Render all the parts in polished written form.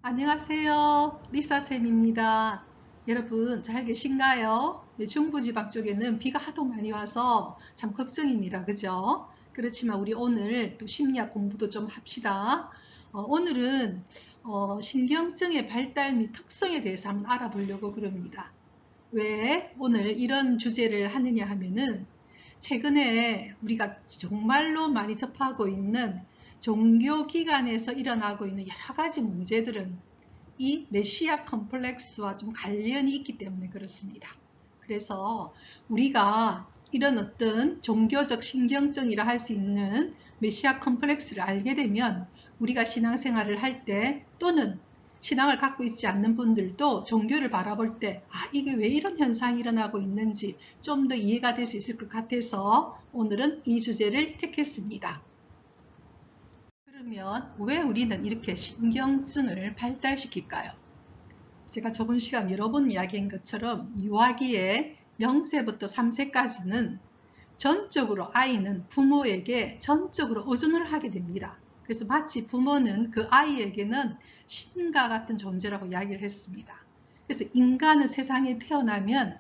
안녕하세요. 리사쌤입니다. 여러분 잘 계신가요? 네, 중부지방 쪽에는 비가 하도 많이 와서 참 걱정입니다. 그죠? 그렇지만 우리 오늘 또 심리학 공부도 좀 합시다. 오늘은 신경증의 발달 및 특성에 대해서 한번 알아보려고 그럽니다. 왜 오늘 이런 주제를 하느냐 하면은 최근에 우리가 정말로 많이 접하고 있는 종교기관에서 일어나고 있는 여러 가지 문제들은 이 메시아 컴플렉스와 좀 관련이 있기 때문에 그렇습니다. 그래서 우리가 이런 어떤 종교적 신경증이라 할 수 있는 메시아 컴플렉스를 알게 되면 우리가 신앙생활을 할 때 또는 신앙을 갖고 있지 않는 분들도 종교를 바라볼 때 이게 왜 이런 현상이 일어나고 있는지 좀 더 이해가 될 수 있을 것 같아서 오늘은 이 주제를 택했습니다. 그러면 왜 우리는 이렇게 신경증을 발달시킬까요? 제가 저번 시간 여러 번 이야기한 것처럼 유아기의 0세부터 3세까지는 전적으로 아이는 부모에게 전적으로 의존을 하게 됩니다. 그래서 마치 부모는 그 아이에게는 신과 같은 존재라고 이야기를 했습니다. 그래서 인간은 세상에 태어나면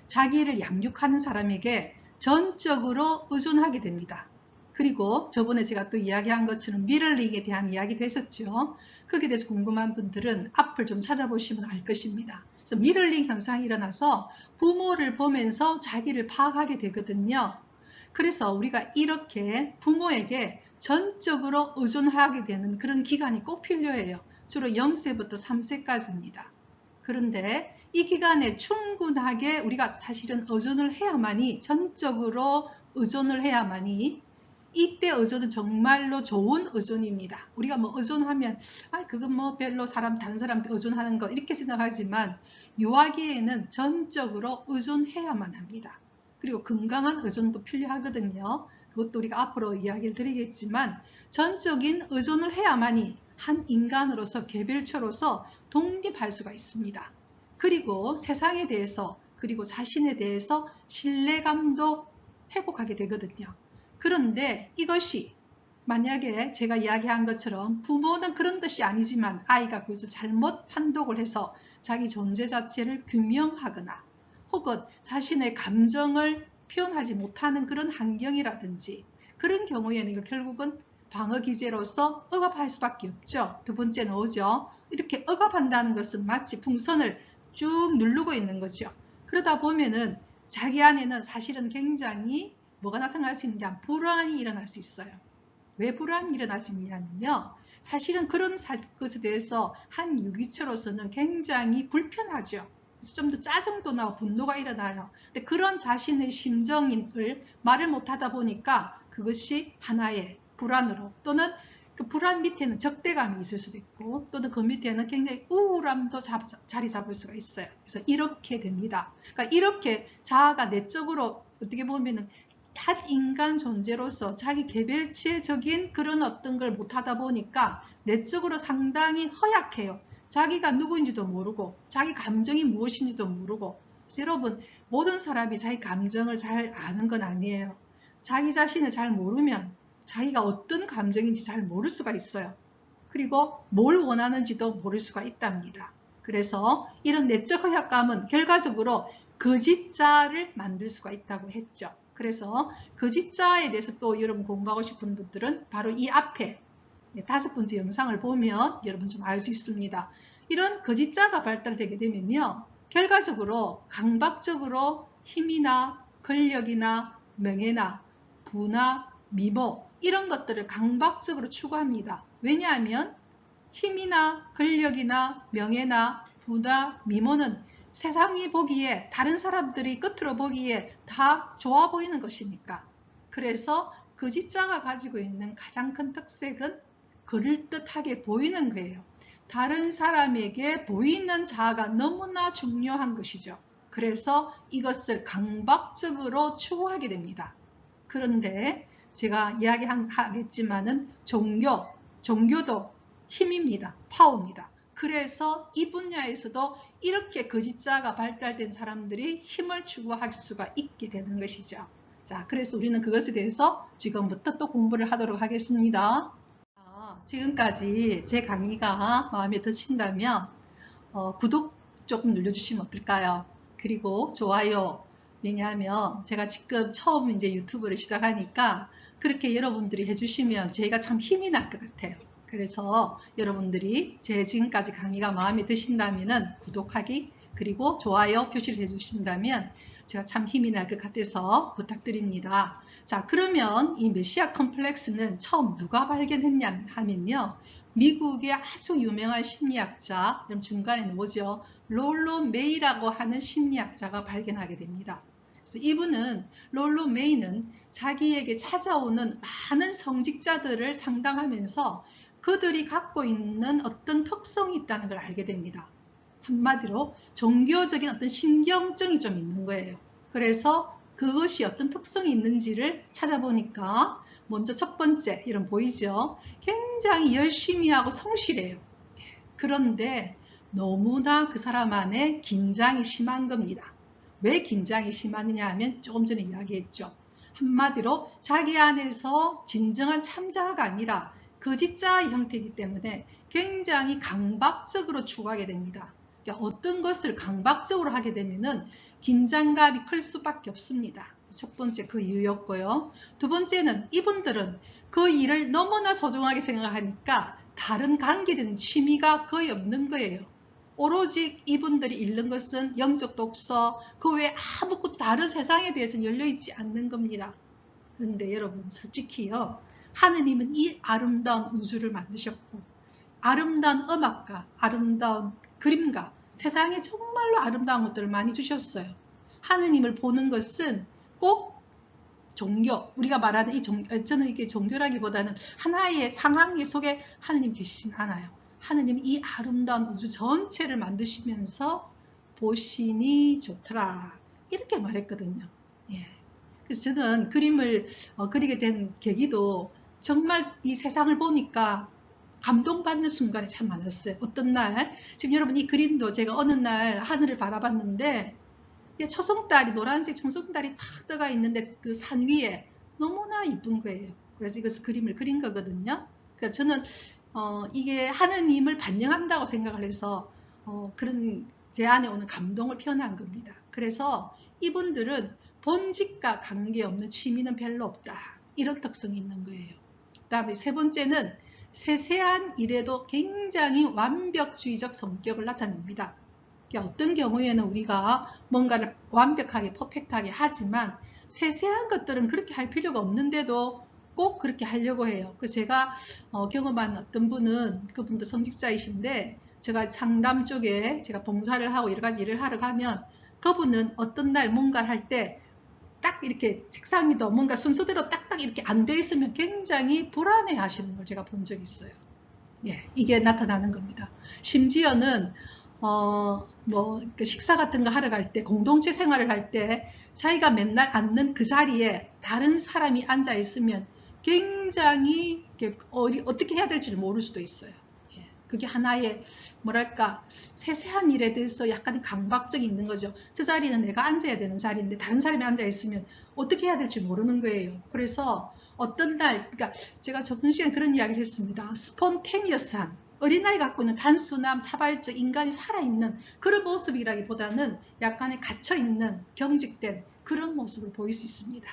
자기를 양육하는 사람에게 전적으로 의존하게 됩니다. 그리고 저번에 제가 또 이야기한 것처럼 미러링에 대한 이야기도 했었죠. 거기에 대해서 궁금한 분들은 앞을 좀 찾아보시면 알 것입니다. 그래서 미러링 현상이 일어나서 부모를 보면서 자기를 파악하게 되거든요. 그래서 우리가 이렇게 부모에게 전적으로 의존하게 되는 그런 기간이 꼭 필요해요. 주로 0세부터 3세까지입니다. 그런데 이 기간에 충분하게 우리가 사실은 의존을 해야만이 전적으로 의존을 해야만이 이때 의존은 정말로 좋은 의존입니다. 우리가 뭐 의존하면 그건 뭐 별로 다른 사람한테 의존하는 거 이렇게 생각하지만 유아기에는 전적으로 의존해야만 합니다. 그리고 건강한 의존도 필요하거든요. 그것도 우리가 앞으로 이야기를 드리겠지만 전적인 의존을 해야만이 한 인간으로서 개별체로서 독립할 수가 있습니다. 그리고 세상에 대해서 그리고 자신에 대해서 신뢰감도 회복하게 되거든요. 그런데 이것이 만약에 제가 이야기한 것처럼 부모는 그런 뜻이 아니지만 아이가 그것을 잘못 판독을 해서 자기 존재 자체를 규명하거나 혹은 자신의 감정을 표현하지 못하는 그런 환경이라든지 그런 경우에는 결국은 방어 기제로서 억압할 수밖에 없죠. 두 번째 나오죠. 이렇게 억압한다는 것은 마치 풍선을 쭉 누르고 있는 거죠. 그러다 보면은 자기 안에는 사실은 굉장히 뭐가 나타날 수 있느냐, 불안이 일어날 수 있어요. 왜 불안이 일어날 수 있냐면요. 사실은 그런 것에 대해서 한 유기체로서는 굉장히 불편하죠. 그래서 좀 더 짜증도 나고 분노가 일어나요. 근데 그런 자신의 심정을 말을 못하다 보니까 그것이 하나의 불안으로 또는 그 불안 밑에는 적대감이 있을 수도 있고 또는 그 밑에는 굉장히 우울함도 자리 잡을 수가 있어요. 그래서 이렇게 됩니다. 그러니까 이렇게 자아가 내적으로 어떻게 보면은 한 인간 존재로서 자기 개별체적인 그런 어떤 걸 못하다 보니까 내적으로 상당히 허약해요. 자기가 누구인지도 모르고 자기 감정이 무엇인지도 모르고. 그래서 여러분 모든 사람이 자기 감정을 잘 아는 건 아니에요. 자기 자신을 잘 모르면 자기가 어떤 감정인지 잘 모를 수가 있어요. 그리고 뭘 원하는지도 모를 수가 있답니다. 그래서 이런 내적 허약감은 결과적으로 거짓자를 만들 수가 있다고 했죠. 그래서 거짓자에 대해서 또 여러분 공부하고 싶은 분들은 바로 이 앞에 5번째 영상을 보면 여러분 좀 알 수 있습니다. 이런 거짓자가 발달되게 되면요. 결과적으로 강박적으로 힘이나 권력이나 명예나 부나 미모 이런 것들을 강박적으로 추구합니다. 왜냐하면 힘이나 권력이나 명예나 부나 미모는 세상이 보기에 다른 사람들이 끝으로 보기에 다 좋아 보이는 것이니까. 그래서 거짓자가 가지고 있는 가장 큰 특색은 그럴듯하게 보이는 거예요. 다른 사람에게 보이는 자아가 너무나 중요한 것이죠. 그래서 이것을 강박적으로 추구하게 됩니다. 그런데 제가 이야기하겠지만은 종교도 힘입니다. 파워입니다. 그래서 이 분야에서도 이렇게 거짓자가 발달된 사람들이 힘을 추구할 수가 있게 되는 것이죠. 자, 그래서 우리는 그것에 대해서 지금부터 또 공부를 하도록 하겠습니다. 지금까지 제 강의가 마음에 드신다면 구독 조금 눌러주시면 어떨까요? 그리고 좋아요. 왜냐하면 제가 지금 처음 이제 유튜브를 시작하니까 그렇게 여러분들이 해주시면 제가 참 힘이 날 것 같아요. 그래서 여러분들이 제 지금까지 강의가 마음에 드신다면은 구독하기 그리고 좋아요 표시를 해주신다면 제가 참 힘이 날 것 같아서 부탁드립니다. 자, 그러면 이 메시아 컴플렉스는 처음 누가 발견했냐 하면요. 미국의 아주 유명한 심리학자, 그럼 중간에는 뭐죠? 롤로 메이라고 하는 심리학자가 발견하게 됩니다. 그래서 이분은 롤로 메이는 자기에게 찾아오는 많은 성직자들을 상담하면서 그들이 갖고 있는 어떤 특성이 있다는 걸 알게 됩니다. 한마디로 종교적인 어떤 신경증이 좀 있는 거예요. 그래서 그것이 어떤 특성이 있는지를 찾아보니까 먼저 첫 번째, 이런 보이죠? 굉장히 열심히 하고 성실해요. 그런데 너무나 그 사람 안에 긴장이 심한 겁니다. 왜 긴장이 심하느냐 하면 조금 전에 이야기했죠. 한마디로 자기 안에서 진정한 참자가 아니라 거짓자의 형태이기 때문에 굉장히 강박적으로 추구하게 됩니다. 그러니까 어떤 것을 강박적으로 하게 되면은 긴장감이 클 수밖에 없습니다. 첫 번째 그 이유였고요. 두 번째는 이분들은 그 일을 너무나 소중하게 생각하니까 다른 관계된 취미가 거의 없는 거예요. 오로지 이분들이 읽는 것은 영적 독서, 그 외에 아무것도 다른 세상에 대해서는 열려있지 않는 겁니다. 그런데 여러분 솔직히요. 하느님은 이 아름다운 우주를 만드셨고 아름다운 음악과 아름다운 그림과 세상에 정말로 아름다운 것들을 많이 주셨어요. 하느님을 보는 것은 꼭 종교, 우리가 말하는 저는 이게 종교라기보다는 하나의 상황 속에 하느님 계시진 않아요. 하느님 이 아름다운 우주 전체를 만드시면서 보시니 좋더라. 이렇게 말했거든요. 예. 그래서 저는 그림을 그리게 된 계기도 정말 이 세상을 보니까 감동받는 순간이 참 많았어요. 어떤 날, 지금 여러분 이 그림도 제가 어느 날 하늘을 바라봤는데 초승달이 노란색 초승달이 탁 떠가 있는데 그 산 위에 너무나 이쁜 거예요. 그래서 이것을 그림을 그린 거거든요. 그러니까 저는 이게 하느님을 반영한다고 생각을 해서 그런 제 안에 오는 감동을 표현한 겁니다. 그래서 이분들은 본직과 관계없는 취미는 별로 없다. 이런 특성이 있는 거예요. 그 다음에 세 번째는 세세한 일에도 굉장히 완벽주의적 성격을 나타냅니다. 어떤 경우에는 우리가 뭔가를 완벽하게 퍼펙트하게 하지만 세세한 것들은 그렇게 할 필요가 없는데도 꼭 그렇게 하려고 해요. 제가 경험한 어떤 분은 그분도 성직자이신데 제가 상담 쪽에 제가 봉사를 하고 여러 가지 일을 하러 가면 그분은 어떤 날 뭔가를 할 때 딱 이렇게 책상 위도 뭔가 순서대로 딱딱 이렇게 안 돼 있으면 굉장히 불안해 하시는 걸 제가 본 적이 있어요. 예, 이게 나타나는 겁니다. 심지어는 식사 같은 거 하러 갈 때, 공동체 생활을 할 때, 자기가 맨날 앉는 그 자리에 다른 사람이 앉아 있으면 굉장히 어떻게 해야 될지를 모를 수도 있어요. 예, 그게 하나의, 뭐랄까, 세세한 일에 대해서 약간 강박적이 있는 거죠. 저 자리는 내가 앉아야 되는 자리인데 다른 사람이 앉아 있으면 어떻게 해야 될지 모르는 거예요. 그래서 어떤 날, 그러니까 제가 저번 시간에 그런 이야기를 했습니다. 스폰테니어스한, 어린아이가 갖고 있는 단순함, 자발적, 인간이 살아있는 그런 모습이라기보다는 약간의 갇혀있는, 경직된 그런 모습을 보일 수 있습니다.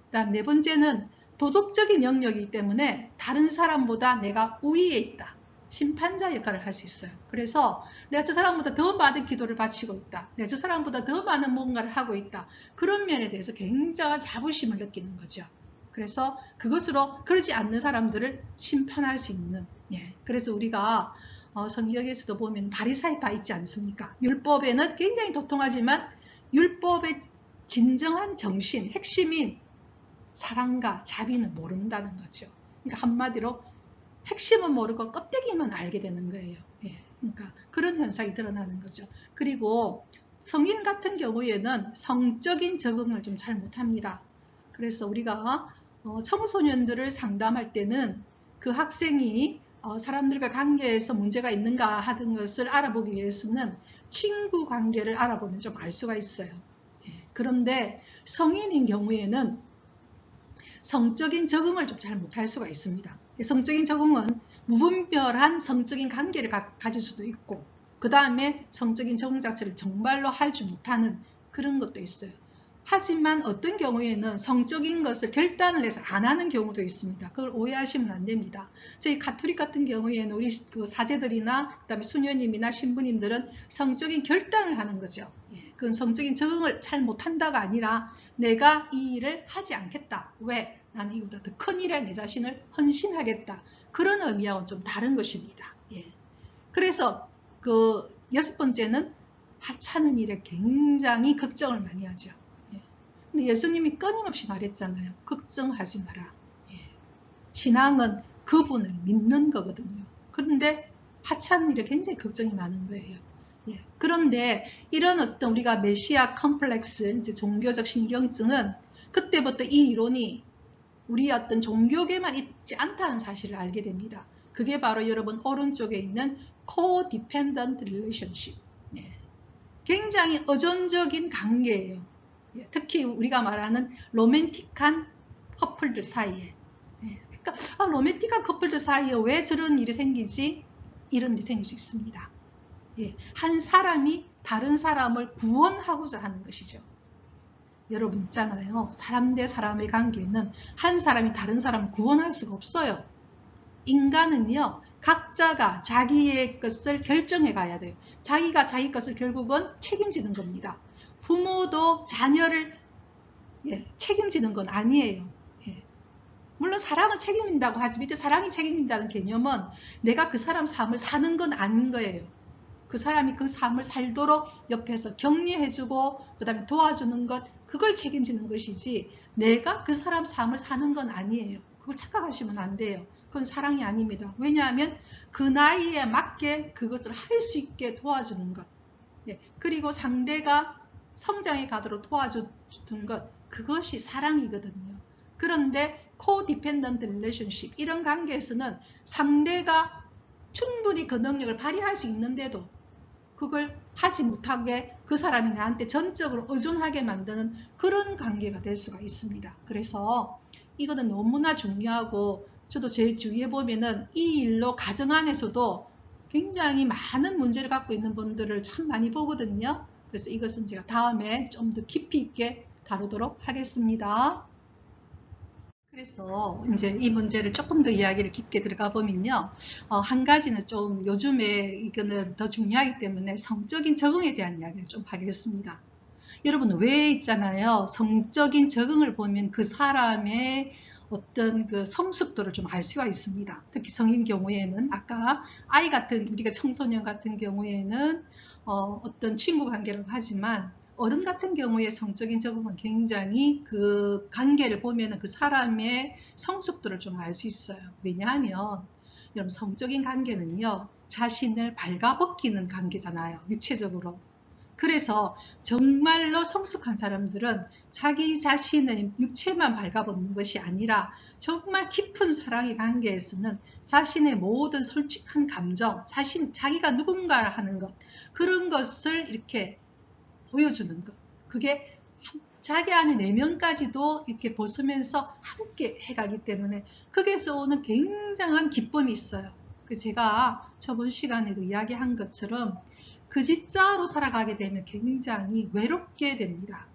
그다음 네 번째는 도덕적인 영역이기 때문에 다른 사람보다 내가 우위에 있다. 심판자 역할을 할 수 있어요. 그래서 내가 저 사람보다 더 많은 기도를 바치고 있다. 내가 저 사람보다 더 많은 뭔가를 하고 있다. 그런 면에 대해서 굉장한 자부심을 느끼는 거죠. 그래서 그것으로 그러지 않는 사람들을 심판할 수 있는, 예. 그래서 우리가 성경에서도 보면 바리사이 바 있지 않습니까? 율법에는 굉장히 도통하지만 율법의 진정한 정신, 핵심인 사랑과 자비는 모른다는 거죠. 그러니까 한마디로 핵심은 모르고 껍데기만 알게 되는 거예요. 예. 그러니까 그런 현상이 드러나는 거죠. 그리고 성인 같은 경우에는 성적인 적응을 좀 잘 못합니다. 그래서 우리가 청소년들을 상담할 때는 그 학생이 사람들과 관계에서 문제가 있는가 하는 것을 알아보기 위해서는 친구 관계를 알아보면 좀 알 수가 있어요. 예. 그런데 성인인 경우에는 성적인 적응을 좀 잘 못할 수가 있습니다. 성적인 적응은 무분별한 성적인 관계를 가질 수도 있고, 그 다음에 성적인 적응 자체를 정말로 할 줄 못하는 그런 것도 있어요. 하지만 어떤 경우에는 성적인 것을 결단을 해서 안 하는 경우도 있습니다. 그걸 오해하시면 안 됩니다. 저희 가톨릭 같은 경우에는 우리 그 사제들이나 그다음에 수녀님이나 신부님들은 성적인 결단을 하는 거죠. 그건 성적인 적응을 잘 못한다가 아니라 내가 이 일을 하지 않겠다. 왜? 나는 이보다 더 큰 일에 내 자신을 헌신하겠다. 그런 의미하고는 좀 다른 것입니다. 그래서 그 6번째는 하찮은 일에 굉장히 걱정을 많이 하죠. 근데 예수님이 끊임없이 말했잖아요. 걱정하지 마라. 신앙은 그분을 믿는 거거든요. 그런데 하찮은 일에 굉장히 걱정이 많은 거예요. 그런데 이런 어떤 우리가 메시아 컴플렉스, 이제 종교적 신경증은 그때부터 이 이론이 우리 어떤 종교계만 있지 않다는 사실을 알게 됩니다. 그게 바로 여러분 오른쪽에 있는 co-dependent relationship. 굉장히 의존적인 관계예요. 특히 우리가 말하는 로맨틱한 커플들 사이에. 그러니까 로맨틱한 커플들 사이에 왜 저런 일이 생기지? 이런 일이 생길 수 있습니다. 한 사람이 다른 사람을 구원하고자 하는 것이죠. 여러분 있잖아요. 사람 대 사람의 관계는 한 사람이 다른 사람을 구원할 수가 없어요. 인간은요. 각자가 자기의 것을 결정해 가야 돼요. 자기가 자기 것을 결국은 책임지는 겁니다. 부모도 자녀를 책임지는 건 아니에요. 물론 사랑은 책임진다고 하지, 밑에 사랑이 책임진다는 개념은 내가 그 사람 삶을 사는 건 아닌 거예요. 그 사람이 그 삶을 살도록 옆에서 격려해주고 그 다음에 도와주는 것, 그걸 책임지는 것이지 내가 그 사람 삶을 사는 건 아니에요. 그걸 착각하시면 안 돼요. 그건 사랑이 아닙니다. 왜냐하면 그 나이에 맞게 그것을 할 수 있게 도와주는 것, 그리고 상대가 성장해 가도록 도와주는 것, 그것이 사랑이거든요. 그런데 co-dependent relationship, 이런 관계에서는 상대가 충분히 그 능력을 발휘할 수 있는데도 그걸 하지 못하게 그 사람이 나한테 전적으로 의존하게 만드는 그런 관계가 될 수가 있습니다. 그래서 이거는 너무나 중요하고, 저도 제 주위에 보면은 이 일로 가정 안에서도 굉장히 많은 문제를 갖고 있는 분들을 참 많이 보거든요. 그래서 이것은 제가 다음에 좀 더 깊이 있게 다루도록 하겠습니다. 그래서 이제 이 문제를 조금 더 이야기를 깊게 들어가 보면요. 한 가지는 좀 요즘에 이거는 더 중요하기 때문에 성적인 적응에 대한 이야기를 좀 하겠습니다. 여러분 왜 있잖아요. 성적인 적응을 보면 그 사람의 어떤 그 성숙도를 좀 알 수가 있습니다. 특히 성인 경우에는 아까 아이 같은 우리가 청소년 같은 경우에는 어떤 친구 관계라고 하지만 어른 같은 경우에 성적인 적응은 굉장히 그 관계를 보면 그 사람의 성숙도를 좀 알 수 있어요. 왜냐하면 여러분 성적인 관계는요. 자신을 발가벗기는 관계잖아요. 육체적으로. 그래서 정말로 성숙한 사람들은 자기 자신의 육체만 발가벗는 것이 아니라 정말 깊은 사랑의 관계에서는 자신의 모든 솔직한 감정, 자기가 누군가 하는 것, 그런 것을 이렇게 보여주는 것. 그게 자기 안의 내면까지도 이렇게 벗으면서 함께 해가기 때문에 거기에서 오는 굉장한 기쁨이 있어요. 제가 저번 시간에도 이야기한 것처럼 그 진짜로 살아가게 되면 굉장히 외롭게 됩니다.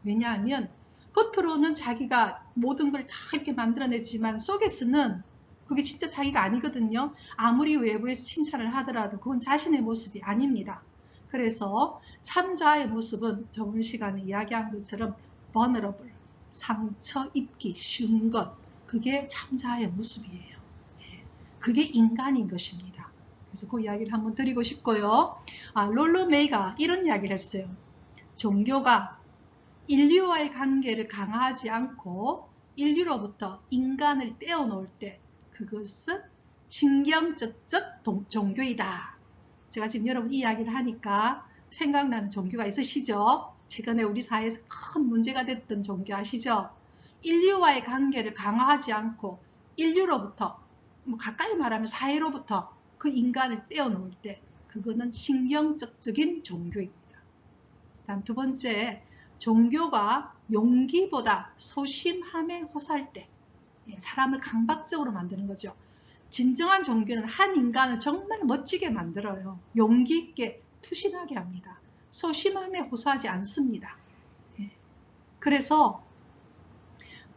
왜냐하면 겉으로는 자기가 모든 걸 다 이렇게 만들어냈지만 속에서는 그게 진짜 자기가 아니거든요. 아무리 외부에서 칭찬을 하더라도 그건 자신의 모습이 아닙니다. 그래서 참자의 모습은 저번 시간에 이야기한 것처럼 vulnerable, 상처 입기 쉬운 것, 그게 참자의 모습이에요. 그게 인간인 것입니다. 그래서 그 이야기를 한번 드리고 싶고요. 롤로 메이가 이런 이야기를 했어요. 종교가 인류와의 관계를 강화하지 않고 인류로부터 인간을 떼어놓을 때 그것은 신경적적 종교이다. 제가 지금 여러분 이 이야기를 하니까 생각나는 종교가 있으시죠? 최근에 우리 사회에서 큰 문제가 됐던 종교 아시죠? 인류와의 관계를 강화하지 않고 인류로부터, 가까이 말하면 사회로부터 그 인간을 떼어놓을 때 그거는 신경적인 종교입니다. 다음 두 번째, 종교가 용기보다 소심함에 호소할 때 사람을 강박적으로 만드는 거죠. 진정한 종교는 한 인간을 정말 멋지게 만들어요. 용기 있게 투신하게 합니다. 소심함에 호소하지 않습니다. 예. 그래서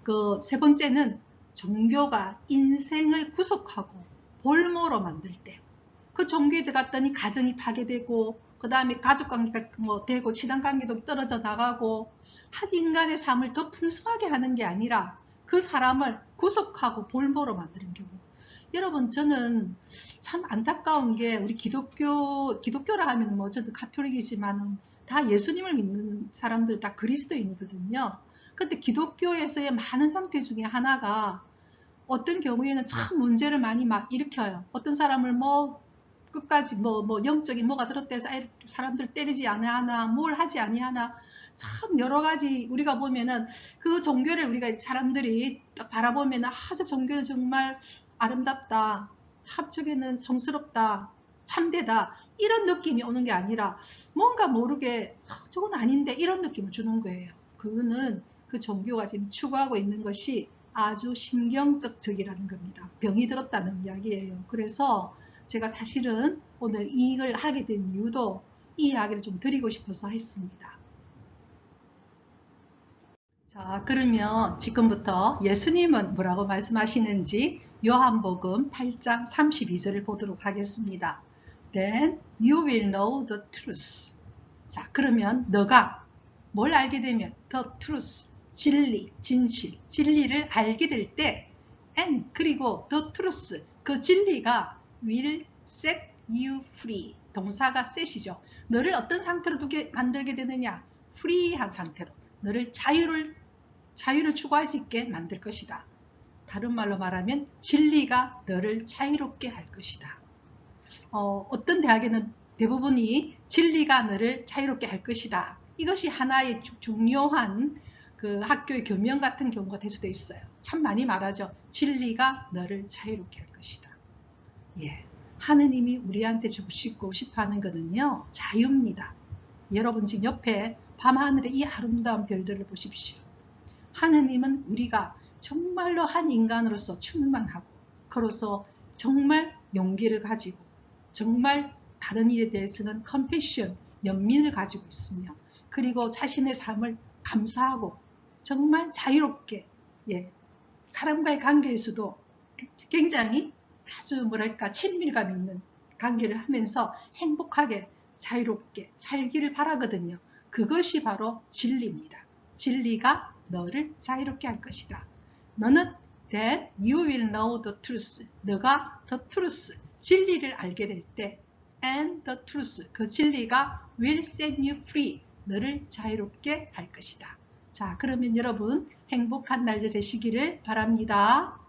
그 세 번째는 종교가 인생을 구속하고 볼모로 만들 때, 그 종교에 들어갔더니 가정이 파괴되고 그 다음에 가족관계가 되고 친한관계도 떨어져 나가고 한 인간의 삶을 더 풍성하게 하는 게 아니라 그 사람을 구속하고 볼모로 만드는 경우. 여러분, 저는 참 안타까운 게 우리 기독교라 하면 뭐 저도 가톨릭이지만 다 예수님을 믿는 사람들 다 그리스도인이거든요. 근데 기독교에서의 많은 형태 중에 하나가 어떤 경우에는 참 문제를 많이 막 일으켜요. 어떤 사람을 뭐 끝까지 영적인 뭐가 들었다 해서 사람들 때리지 않아 뭘 하지 아니하나, 참 여러 가지 우리가 보면은 그 종교를 우리가 사람들이 딱 바라보면은 저 종교는 정말 아름답다, 한쪽에는 성스럽다, 참되다, 이런 느낌이 오는 게 아니라 뭔가 모르게 저건 아닌데 이런 느낌을 주는 거예요. 그거는 그 종교가 지금 추구하고 있는 것이 아주 신경적 적이라는 겁니다. 병이 들었다는 이야기예요. 그래서 제가 사실은 오늘 이걸 하게 된 이유도 이 이야기를 좀 드리고 싶어서 했습니다. 자, 그러면 지금부터 예수님은 뭐라고 말씀하시는지 요한복음 8장 32절을 보도록 하겠습니다. Then you will know the truth. 자, 그러면 너가 뭘 알게 되면 the truth, 진리, 진실, 진리를 알게 될 때 and 그리고 the truth, 그 진리가 will set you free. 동사가 set이죠. 너를 어떤 상태로 만들게 되느냐? free한 상태로. 너를 자유를 추구할 수 있게 만들 것이다. 다른 말로 말하면 진리가 너를 자유롭게 할 것이다. 어떤 대학에는 대부분이 진리가 너를 자유롭게 할 것이다. 이것이 하나의 중요한 그 학교의 교명 같은 경우가 될 수도 있어요. 참 많이 말하죠. 진리가 너를 자유롭게 할 것이다. 예, 하느님이 우리한테 주시고 싶어하는 것은요, 자유입니다. 여러분 지금 옆에 밤하늘의 이 아름다운 별들을 보십시오. 하느님은 우리가 정말로 한 인간으로서 충만하고, 그로서 정말 용기를 가지고, 정말 다른 일에 대해서는 컴패션, 연민을 가지고 있으며, 그리고 자신의 삶을 감사하고 정말 자유롭게, 예, 사람과의 관계에서도 굉장히 아주 뭐랄까 친밀감 있는 관계를 하면서 행복하게 자유롭게 살기를 바라거든요. 그것이 바로 진리입니다. 진리가 너를 자유롭게 할 것이다. 너는 that you will know the truth. 너가 the truth, 진리를 알게 될 때 and the truth, 그 진리가 will set you free. 너를 자유롭게 할 것이다. 자, 그러면 여러분 행복한 날들 되시기를 바랍니다.